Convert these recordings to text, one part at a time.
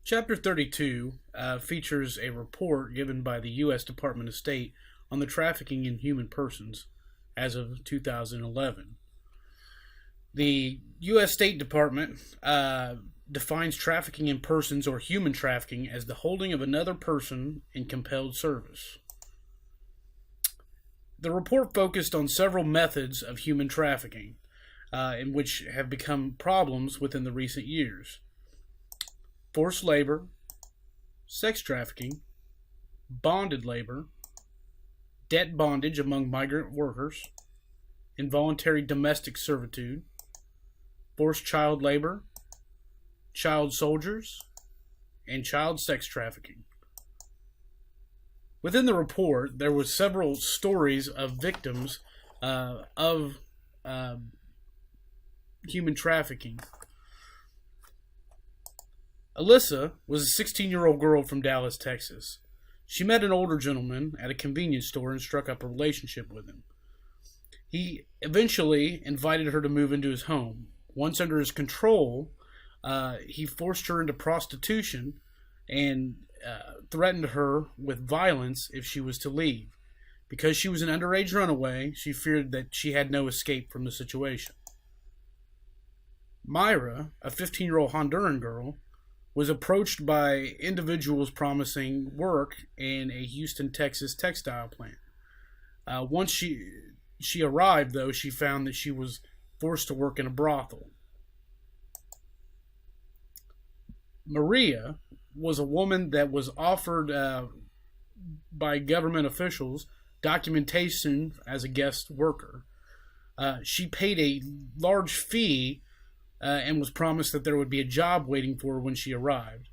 Chapter 32 features a report given by the U.S. Department of State on the trafficking in human persons as of 2011. The U.S. State Department defines trafficking in persons or human trafficking as the holding of another person in compelled service. The report focused on several methods of human trafficking, in which have become problems within the recent years. Forced labor, sex trafficking, bonded labor, debt bondage among migrant workers, involuntary domestic servitude, forced child labor, child soldiers, and child sex trafficking. Within the report, there were several stories of victims of human trafficking. Alyssa was a 16-year-old girl from Dallas, Texas. She met an older gentleman at a convenience store and struck up a relationship with him. He eventually invited her to move into his home. Once under his control, he forced her into prostitution and threatened her with violence if she was to leave. Because she was an underage runaway, she feared that she had no escape from the situation. Myra, a 15-year-old Honduran girl, was approached by individuals promising work in a Houston, Texas textile plant. Once she arrived, though, she found that she was forced to work in a brothel. Maria was a woman that was offered by government officials documentation as a guest worker. She paid a large fee and was promised that there would be a job waiting for her when she arrived.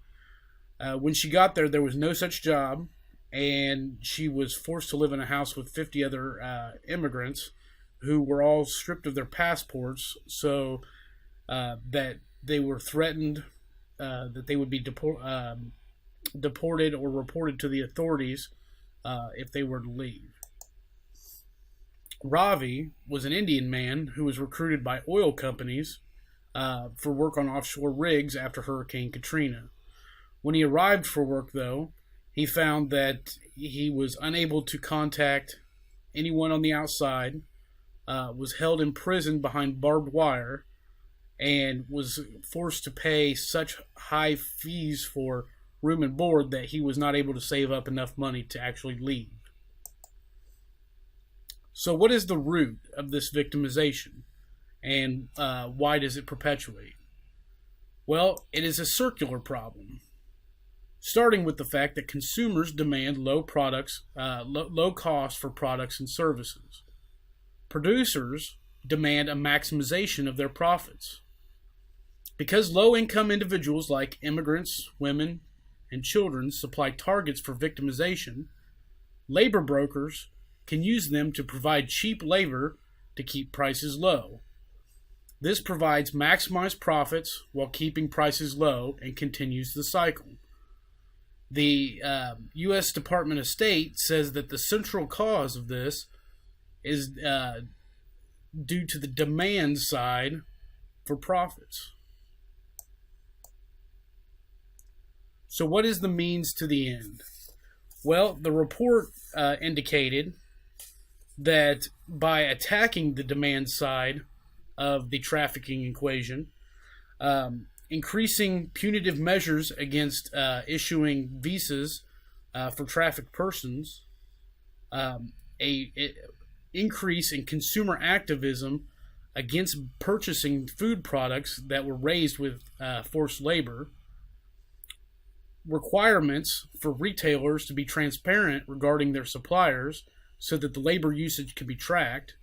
When she got there, there was no such job, and she was forced to live in a house with 50 other immigrants who were all stripped of their passports, so that they were threatened that they would be deported or reported to the authorities if they were to leave. Ravi was an Indian man who was recruited by oil companies for work on offshore rigs after Hurricane Katrina. When he arrived for work, though, he found that he was unable to contact anyone on the outside, was held in prison behind barbed wire, and was forced to pay such high fees for room and board that he was not able to save up enough money to actually leave. So what is the root of this victimization? And why does it perpetuate? Well, it is a circular problem, starting with the fact that consumers demand low cost for products and services. Producers demand a maximization of their profits. Because low-income individuals like immigrants, women, and children supply targets for victimization, labor brokers can use them to provide cheap labor to keep prices low. This provides maximized profits while keeping prices low and continues the cycle. The U.S. Department of State says that the central cause of this is due to the demand side for profits. So what is the means to the end? Well, the report indicated that by attacking the demand side of the trafficking equation, increasing punitive measures against issuing visas for trafficked persons, increase in consumer activism against purchasing food products that were raised with forced labor, requirements for retailers to be transparent regarding their suppliers so that the labor usage can be tracked,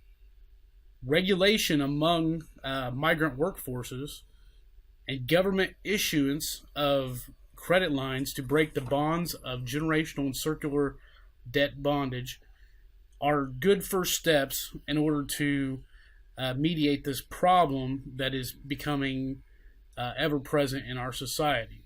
regulation among migrant workforces, and government issuance of credit lines to break the bonds of generational and circular debt bondage are good first steps in order to mediate this problem that is becoming ever present in our society.